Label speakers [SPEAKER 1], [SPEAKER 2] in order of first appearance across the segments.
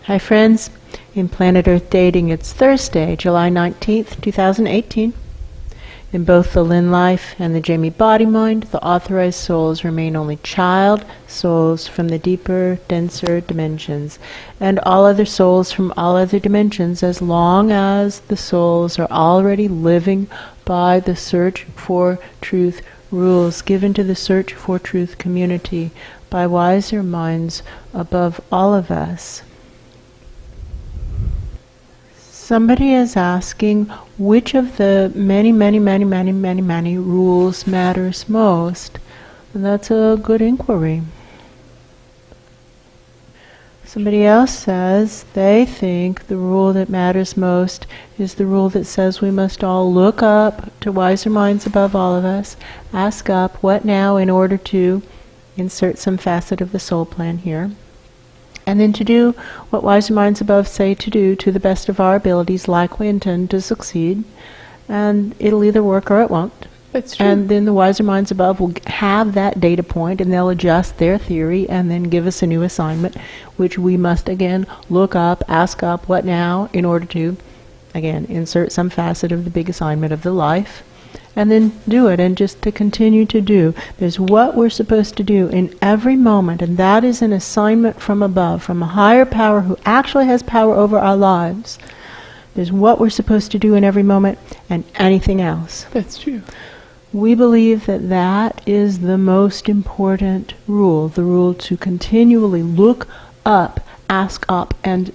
[SPEAKER 1] Hi friends, in Planet Earth Dating it's Thursday, July 19th, 2018. In both the Lynn life and the Jamie body mind, the authorized souls remain only child souls from the deeper, denser dimensions, and all other souls from all other dimensions, as long as the souls are already living by the search for truth rules given to the search for truth community by wiser minds above all of us. Somebody is asking which of the many rules matters most. And that's a good inquiry. Somebody else says they think the rule that matters most is the rule that says we must all look up to wiser minds above all of us, ask up what now in order to insert some facet of the soul plan here. And then to do what wiser minds above say to do to the best of our abilities, like we intend to succeed. And it'll either work or it won't.
[SPEAKER 2] That's true.
[SPEAKER 1] And then the wiser minds above will have that data point, and they'll adjust their theory and then give us a new assignment, which we must again look up, ask up what now in order to, again, insert some facet of the big assignment of the life. And then do it, and just to continue to do. There's what we're supposed to do in every moment, and that is an assignment from above, from a higher power who actually has power over our lives. There's what we're supposed to do in every moment, and anything else.
[SPEAKER 2] That's true.
[SPEAKER 1] We believe that that is the most important rule, the rule to continually look up, ask up, and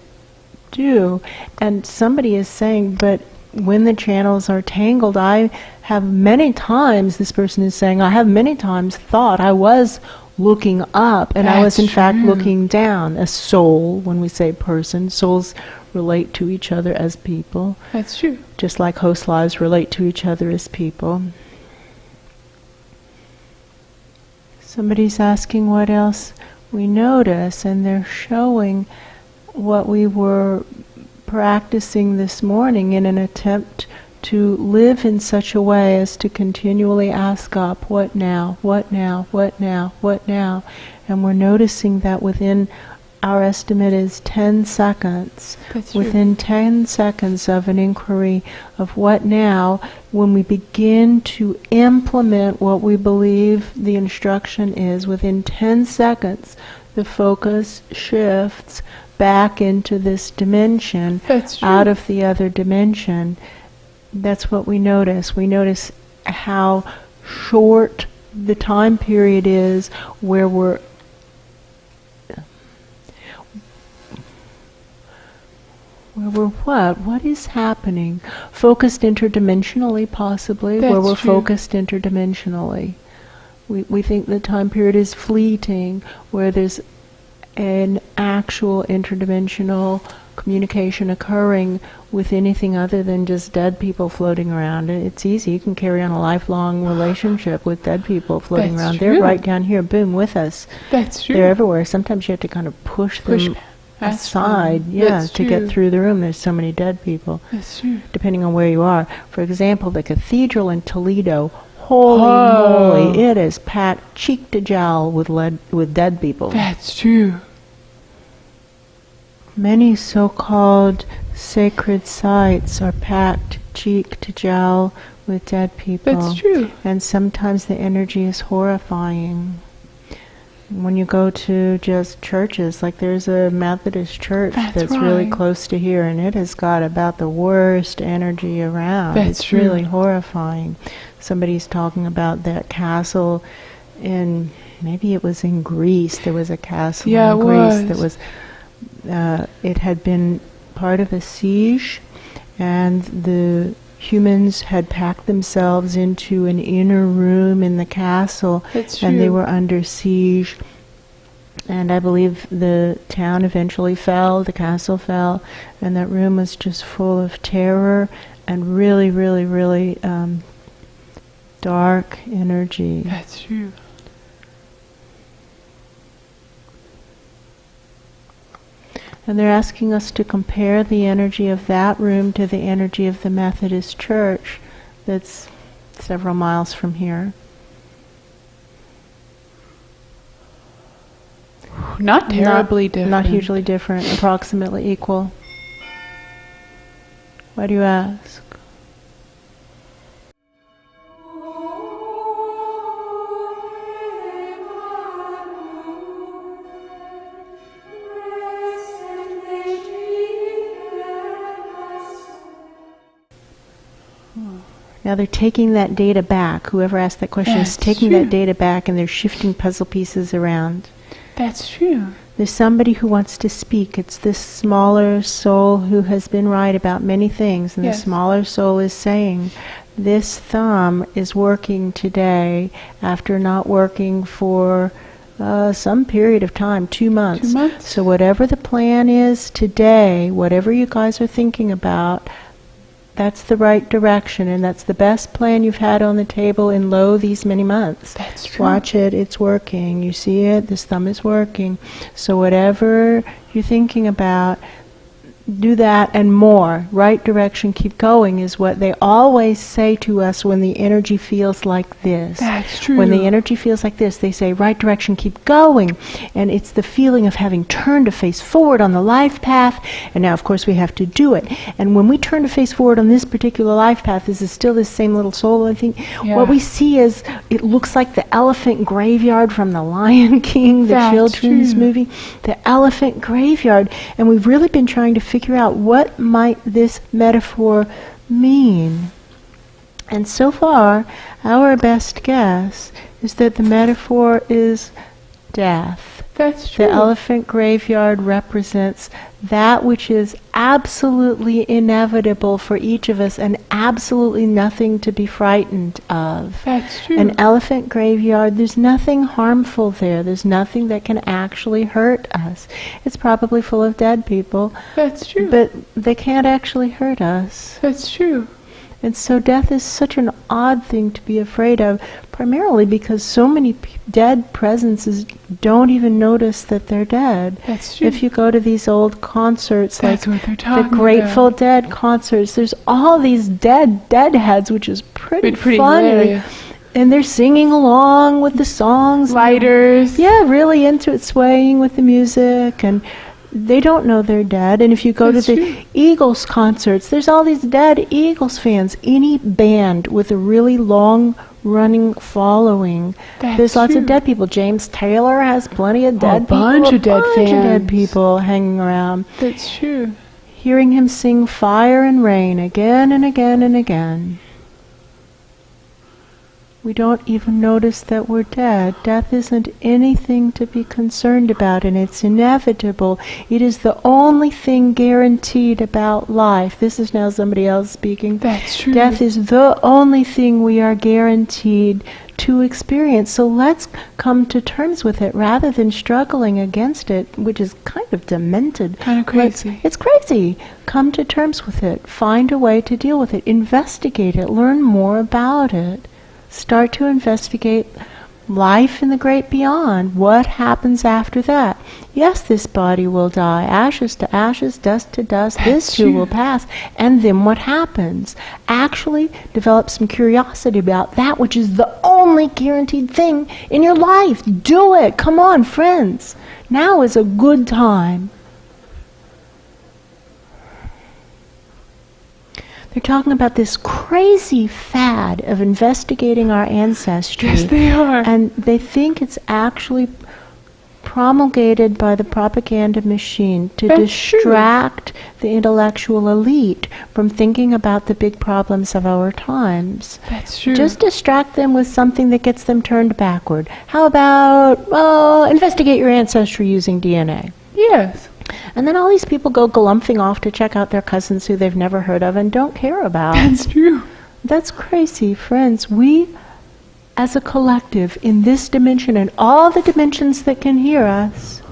[SPEAKER 1] do. And somebody is saying, but when the channels are tangled, I have many times, this person is saying, I have many times thought I was looking up, and I was in fact looking down. A soul, when we say person, souls relate to each other as people.
[SPEAKER 2] That's true.
[SPEAKER 1] Just like host lives relate to each other as people. Somebody's asking what else we notice, and they're showing what we were practicing this morning in an attempt to live in such a way as to continually ask up, what now, what now, what now, what now? And we're noticing that within, our estimate is 10 seconds.
[SPEAKER 2] That's true.
[SPEAKER 1] Within 10 seconds of an inquiry of what now, when we begin to implement what we believe the instruction is, within 10 seconds, the focus shifts back into this dimension, out of the other dimension. That's what we notice. We notice how short the time period is where we're what is happening? Focused interdimensionally, possibly, where we're focused interdimensionally. We think the time period is fleeting, where there's an actual interdimensional communication occurring with anything other than just dead people floating around. It's easy. You can carry on a lifelong relationship with dead people floating around.
[SPEAKER 2] True.
[SPEAKER 1] They're right down here, boom, with us.
[SPEAKER 2] That's true.
[SPEAKER 1] They're everywhere. Sometimes you have to kind of push them aside, to get through the room. There's so many dead people.
[SPEAKER 2] That's true.
[SPEAKER 1] Depending on where you are. For example, the cathedral in Toledo, holy moly, it is packed cheek to jowl with dead people.
[SPEAKER 2] That's true.
[SPEAKER 1] Many so-called sacred sites are packed cheek to jowl with dead people.
[SPEAKER 2] That's true.
[SPEAKER 1] And sometimes the energy is horrifying. When you go to just churches, like there's a Methodist church that's really close to here, and it has got about the worst energy around. It's really horrifying. Somebody's talking about that castle in, maybe it was in Greece. There was a castle in Greece that was, it had been part of a siege, and the humans had packed themselves into an inner room in the castle, and they were under siege. And I believe the town eventually fell, the castle fell, and that room was just full of terror and really, really, really dark energy.
[SPEAKER 2] That's true.
[SPEAKER 1] And they're asking us to compare the energy of that room to the energy of the Methodist church that's several miles from here.
[SPEAKER 2] Not terribly different.
[SPEAKER 1] Not hugely different, approximately equal. Why do you ask? Now they're taking that data back. Whoever asked that question is taking that data back, and they're shifting puzzle pieces around.
[SPEAKER 2] That's true.
[SPEAKER 1] There's somebody who wants to speak. It's this smaller soul who has been right about many things, and the smaller soul is saying, this thumb is working today after not working for some period of time, 2 months.
[SPEAKER 2] 2 months.
[SPEAKER 1] So whatever the plan is today, whatever you guys are thinking about, that's the right direction, and that's the best plan you've had on the table in these many months.
[SPEAKER 2] That's true.
[SPEAKER 1] Watch it, it's working. You see it, this thumb is working. So whatever you're thinking about, do that and more. Right direction, keep going, is what they always say to us when the energy feels like this.
[SPEAKER 2] That's true.
[SPEAKER 1] When the energy feels like this, they say, right direction, keep going. And it's the feeling of having turned to face forward on the life path, and now, of course, we have to do it. And when we turn to face forward on this particular life path, this is still this same little soul, I think. Yeah. What we see is, it looks like the elephant graveyard from The Lion King, the children's movie. The elephant graveyard. And we've really been trying to figure out what might this metaphor mean. And so far, our best guess is that the metaphor is death.
[SPEAKER 2] That's true.
[SPEAKER 1] The elephant graveyard represents that which is absolutely inevitable for each of us and absolutely nothing to be frightened of.
[SPEAKER 2] That's true.
[SPEAKER 1] An elephant graveyard, there's nothing harmful there. There's nothing that can actually hurt us. It's probably full of dead people.
[SPEAKER 2] That's true.
[SPEAKER 1] But they can't actually hurt us.
[SPEAKER 2] That's true.
[SPEAKER 1] And so death is such an odd thing to be afraid of, primarily because so many dead presences don't even notice that they're dead.
[SPEAKER 2] That's true.
[SPEAKER 1] If you go to these old concerts,
[SPEAKER 2] that's
[SPEAKER 1] like
[SPEAKER 2] the
[SPEAKER 1] Grateful Dead concerts, there's all these deadheads, which is pretty funny.
[SPEAKER 2] Hilarious.
[SPEAKER 1] And they're singing along with the songs.
[SPEAKER 2] Lighters.
[SPEAKER 1] Yeah, really into it, swaying with the music, and they don't know they're dead. And if you go to the Eagles concerts, there's all these dead Eagles fans. Any band with a really long running following, there's lots of dead people. James Taylor has plenty of dead people.
[SPEAKER 2] A bunch of dead
[SPEAKER 1] people hanging around.
[SPEAKER 2] That's true.
[SPEAKER 1] Hearing him sing Fire and Rain again and again and again. We don't even notice that we're dead. Death isn't anything to be concerned about, and it's inevitable. It is the only thing guaranteed about life. This is now somebody else speaking.
[SPEAKER 2] That's true.
[SPEAKER 1] Death is the only thing we are guaranteed to experience. So let's come to terms with it rather than struggling against it, which is kind of demented.
[SPEAKER 2] Kind of crazy.
[SPEAKER 1] It's crazy. Come to terms with it. Find a way to deal with it. Investigate it. Learn more about it. Start to investigate life in the great beyond. What happens after that? Yes, this body will die. Ashes to ashes, dust to dust. This too will pass. And then what happens? Actually develop some curiosity about that which is the only guaranteed thing in your life. Do it. Come on, friends. Now is a good time. They're talking about this crazy fad of investigating our ancestry.
[SPEAKER 2] Yes, they are.
[SPEAKER 1] And they think it's actually promulgated by the propaganda machine to distract the intellectual elite from thinking about the big problems of our times.
[SPEAKER 2] That's true.
[SPEAKER 1] Just distract them with something that gets them turned backward. How about, investigate your ancestry using DNA?
[SPEAKER 2] Yes.
[SPEAKER 1] And then all these people go galumphing off to check out their cousins who they've never heard of and don't care about.
[SPEAKER 2] That's true.
[SPEAKER 1] That's crazy, friends. We, as a collective, in this dimension and all the dimensions that can hear us,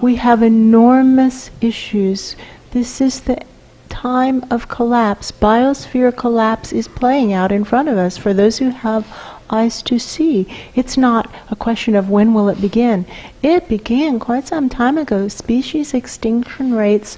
[SPEAKER 1] we have enormous issues. This is the time of collapse. Biosphere collapse is playing out in front of us for those who have eyes to see. It's not a question of when will it begin. It began quite some time ago. Species extinction rates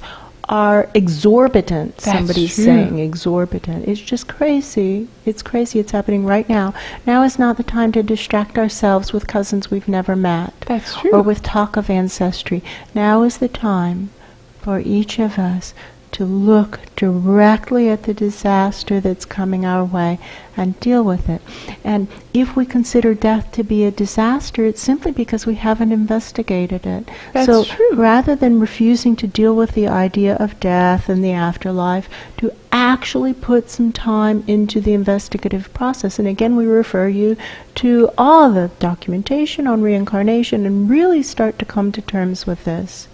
[SPEAKER 1] are exorbitant.
[SPEAKER 2] That's
[SPEAKER 1] Somebody's
[SPEAKER 2] true.
[SPEAKER 1] saying exorbitant. It's just crazy. It's crazy. It's happening right now. Now is not the time to distract ourselves with cousins we've never met.
[SPEAKER 2] That's true.
[SPEAKER 1] Or with talk of ancestry. Now is the time for each of us to look directly at the disaster that's coming our way and deal with it. And if we consider death to be a disaster, it's simply because we haven't investigated it.
[SPEAKER 2] That's
[SPEAKER 1] so
[SPEAKER 2] true.
[SPEAKER 1] rather than refusing to deal with the idea of death and the afterlife, to actually put some time into the investigative process. And again, we refer you to all the documentation on reincarnation and really start to come to terms with this.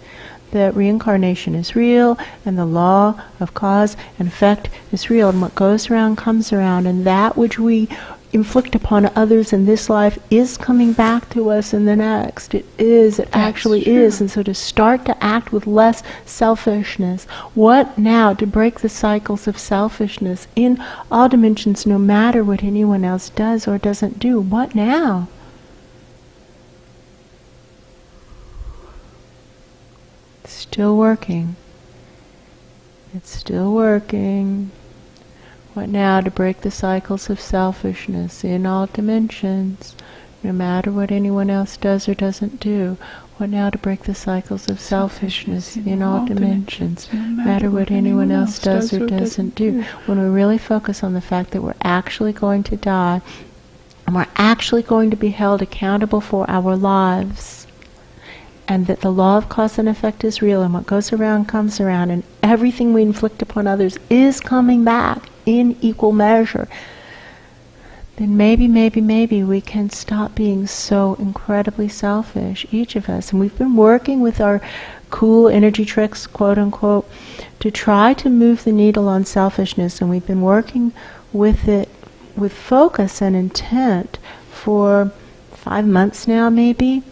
[SPEAKER 1] That reincarnation is real, and the law of cause and effect is real, and what goes around comes around, and that which we inflict upon others in this life is coming back to us in the next. It is, it actually is. And so to start to act with less selfishness. What now to break the cycles of selfishness in all dimensions, no matter what anyone else does or doesn't do? What now? Still working. It's still working. What now to break the cycles of selfishness in all dimensions, no matter what anyone else does or doesn't do? What now to break the cycles of selfishness in all dimensions, no matter what anyone else does or doesn't do? When we really focus on the fact that we're actually going to die, and we're actually going to be held accountable for our lives, and that the law of cause and effect is real, and what goes around comes around, and everything we inflict upon others is coming back in equal measure, then maybe we can stop being so incredibly selfish, each of us. And we've been working with our cool energy tricks, quote unquote, to try to move the needle on selfishness, and we've been working with it with focus and intent for 5 months now, maybe.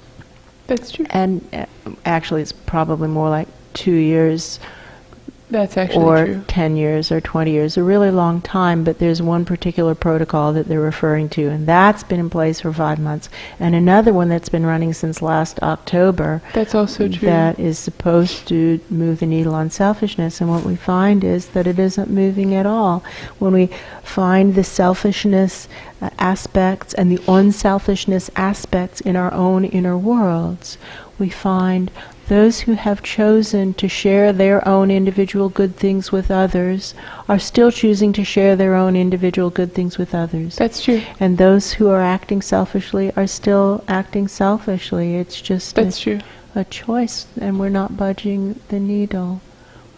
[SPEAKER 2] That's true.
[SPEAKER 1] And actually it's probably more like 2 years.
[SPEAKER 2] That's actually
[SPEAKER 1] or
[SPEAKER 2] true.
[SPEAKER 1] 10 years or 20 years, a really long time, but there's one particular protocol that they're referring to, and that's been in place for 5 months. And another one that's been running since last October.
[SPEAKER 2] That's also true.
[SPEAKER 1] That is supposed to move the needle on selfishness, and what we find is that it isn't moving at all. When we find the selfishness aspects and the unselfishness aspects in our own inner worlds, we find those who have chosen to share their own individual good things with others are still choosing to share their own individual good things with others.
[SPEAKER 2] That's true.
[SPEAKER 1] And those who are acting selfishly are still acting selfishly. It's just a choice, and we're not budging the needle.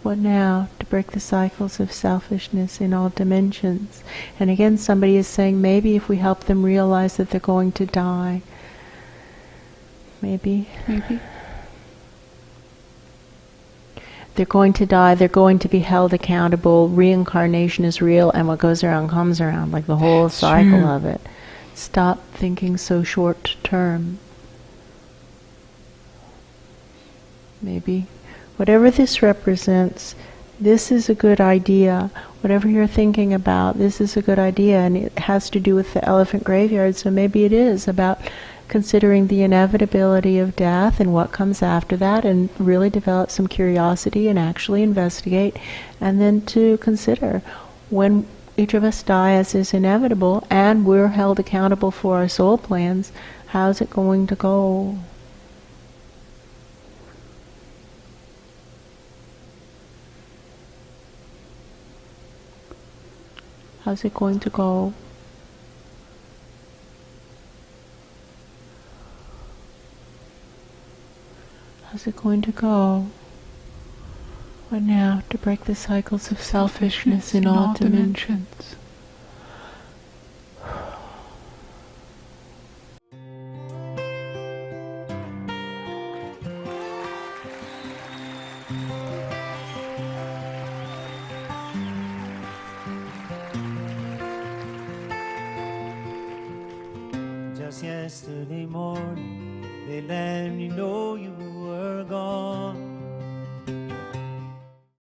[SPEAKER 1] What now to break the cycles of selfishness in all dimensions? And again, somebody is saying maybe if we help them realize that they're going to die. Maybe. They're going to die, they're going to be held accountable, reincarnation is real, and what goes around comes around, like the whole cycle of it. Stop thinking so short term. Maybe. Whatever this represents, this is a good idea. Whatever you're thinking about, this is a good idea, and it has to do with the elephant graveyard, so maybe it is about considering the inevitability of death and what comes after that, and really develop some curiosity and actually investigate, and then to consider when each of us die, as is inevitable, and we're held accountable for our soul plans, how's it going to go? How's it going to go? How's it going to go? What now to break the cycles of selfishness in all dimensions?
[SPEAKER 3] Just yesterday morning, they let me know you were gone.